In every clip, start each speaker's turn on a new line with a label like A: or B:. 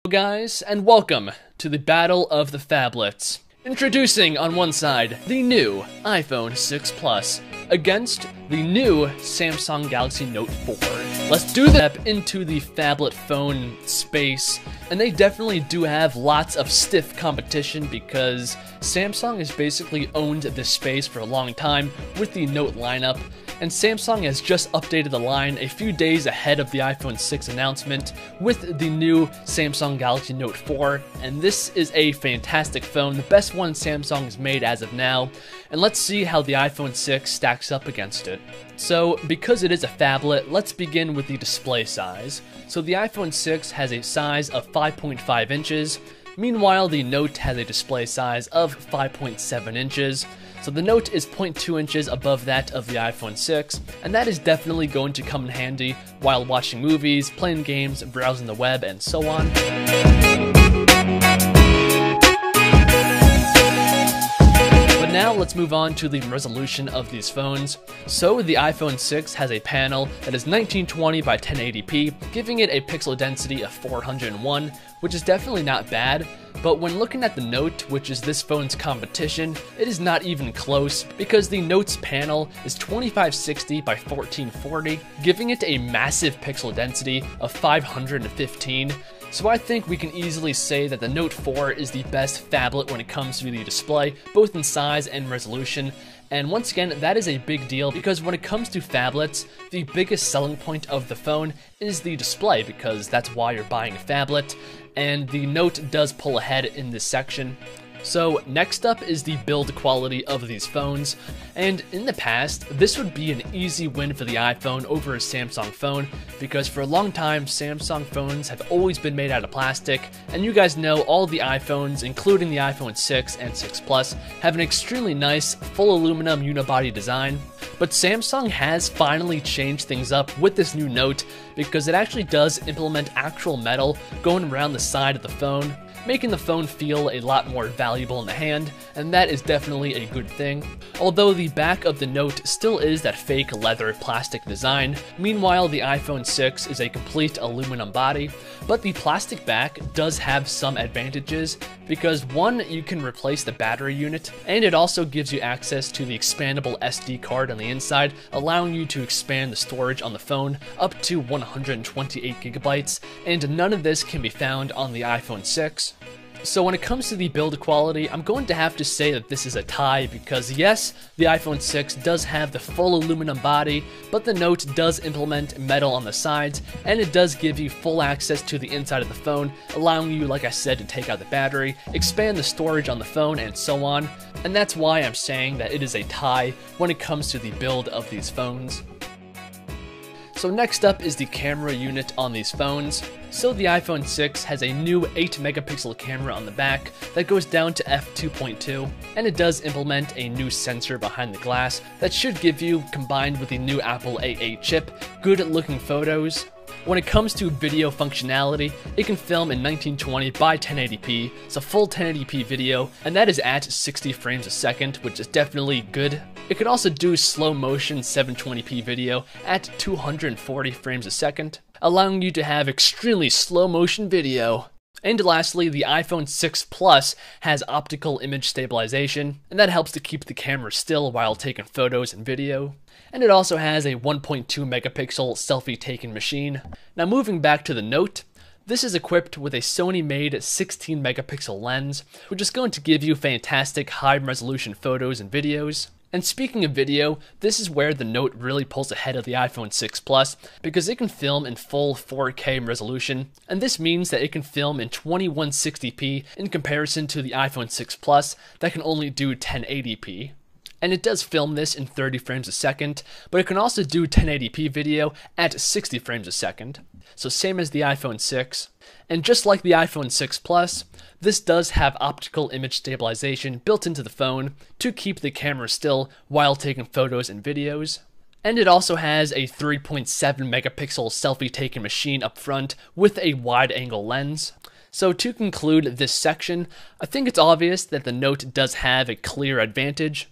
A: Hello guys, and welcome to the Battle of the Phablets. Introducing on one side, the new iPhone 6 Plus against the new Samsung Galaxy Note 4. Let's do the step into the phablet phone space, and they definitely do have lots of stiff competition because Samsung has basically owned this space for a long time with the Note lineup, and Samsung has just updated the line a few days ahead of the iPhone 6 announcement with the new Samsung Galaxy Note 4, and this is a fantastic phone, the best one Samsung has made as of now, and let's see how the iPhone 6 stacks up against it. So, because it is a phablet, let's begin with the display size. So the iPhone 6 has a size of 5.5 inches, meanwhile the Note has a display size of 5.7 inches. So the Note is 0.2 inches above that of the iPhone 6, and that is definitely going to come in handy while watching movies, playing games, browsing the web, and so on. But now let's move on to the resolution of these phones. So the iPhone 6 has a panel that is 1920 by 1080p, giving it a pixel density of 401, which is definitely not bad. But when looking at the Note, which is this phone's competition, it is not even close because the Note's panel is 2560 by 1440, giving it a massive pixel density of 515. So I think we can easily say that the Note 4 is the best phablet when it comes to the display, both in size and resolution. And once again, that is a big deal because when it comes to phablets, the biggest selling point of the phone is the display because that's why you're buying a phablet, and the Note does pull ahead in this section. So next up is the build quality of these phones, and in the past, this would be an easy win for the iPhone over a Samsung phone, because for a long time, Samsung phones have always been made out of plastic, and you guys know all the iPhones, including the iPhone 6 and 6 Plus, have an extremely nice, full aluminum unibody design. But Samsung has finally changed things up with this new Note, because it actually does implement actual metal going around the side of the phone, making the phone feel a lot more valuable in the hand, and that is definitely a good thing. Although the back of the Note still is that fake leather plastic design, meanwhile the iPhone 6 is a complete aluminum body, but the plastic back does have some advantages because one, you can replace the battery unit, and it also gives you access to the expandable SD card on the inside, allowing you to expand the storage on the phone up to 128 gigabytes, and none of this can be found on the iPhone 6. So when it comes to the build quality, I'm going to have to say that this is a tie because yes, the iPhone 6 does have the full aluminum body, but the Note does implement metal on the sides, and it does give you full access to the inside of the phone, allowing you, like I said, to take out the battery, expand the storage on the phone, and so on. And that's why I'm saying that it is a tie when it comes to the build of these phones. So next up is the camera unit on these phones. So the iPhone 6 has a new 8 megapixel camera on the back that goes down to f2.2, and it does implement a new sensor behind the glass that should give you, combined with the new Apple A8 chip, good looking photos. When it comes to video functionality, it can film in 1920 by 1080p, so full 1080p video, and that is at 60 frames a second, which is definitely good. It can also do slow motion 720p video at 240 frames a second, allowing you to have extremely slow motion video. And lastly, the iPhone 6 Plus has optical image stabilization, and that helps to keep the camera still while taking photos and video. And it also has a 1.2 megapixel selfie taking machine. Now moving back to the Note, this is equipped with a Sony-made 16 megapixel lens, which is going to give you fantastic high-resolution photos and videos. And speaking of video, this is where the Note really pulls ahead of the iPhone 6 Plus because it can film in full 4K resolution, and this means that it can film in 2160p in comparison to the iPhone 6 Plus that can only do 1080p. And it does film this in 30 frames a second, but it can also do 1080p video at 60 frames a second. So same as the iPhone 6. And just like the iPhone 6 Plus, this does have optical image stabilization built into the phone to keep the camera still while taking photos and videos. And it also has a 3.7 megapixel selfie taking machine up front with a wide angle lens. So to conclude this section, I think it's obvious that the Note does have a clear advantage.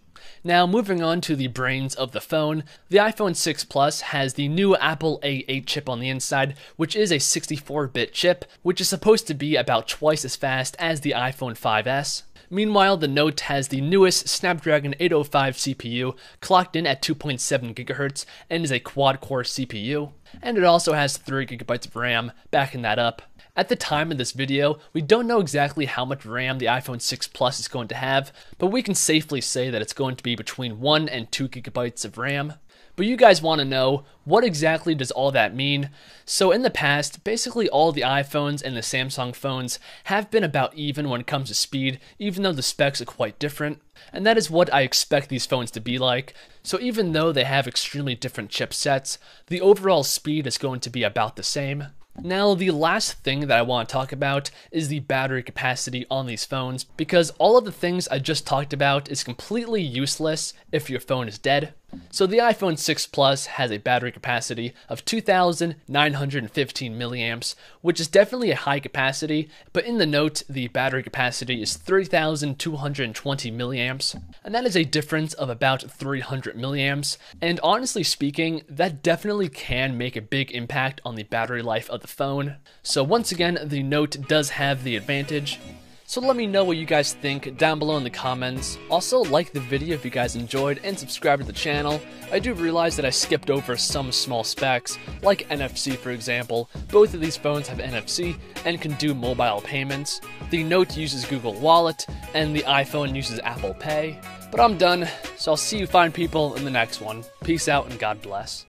A: Now, moving on to the brains of the phone, the iPhone 6 Plus has the new Apple A8 chip on the inside, which is a 64-bit chip, which is supposed to be about twice as fast as the iPhone 5S. Meanwhile, the Note has the newest Snapdragon 805 CPU, clocked in at 2.7 GHz, and is a quad-core CPU. And it also has 3 GB of RAM, backing that up. At the time of this video, we don't know exactly how much RAM the iPhone 6 Plus is going to have, but we can safely say that it's going to be between 1 and 2 GB of RAM. But you guys want to know, what exactly does all that mean? So in the past, basically all the iPhones and the Samsung phones have been about even when it comes to speed, even though the specs are quite different. And that is what I expect these phones to be like. So even though they have extremely different chipsets, the overall speed is going to be about the same. Now, the last thing that I want to talk about is the battery capacity on these phones, because all of the things I just talked about is completely useless if your phone is dead. So the iPhone 6 Plus has a battery capacity of 2,915 milliamps, which is definitely a high capacity, but in the Note, the battery capacity is 3,220 milliamps, and that is a difference of about 300 milliamps, and honestly speaking, that definitely can make a big impact on the battery life of the phone. So once again, the Note does have the advantage. So let me know what you guys think down below in the comments. Also, like the video if you guys enjoyed, and subscribe to the channel. I do realize that I skipped over some small specs, like NFC for example. Both of these phones have NFC and can do mobile payments. The Note uses Google Wallet, and the iPhone uses Apple Pay. But I'm done, so I'll see you fine people in the next one. Peace out and God bless.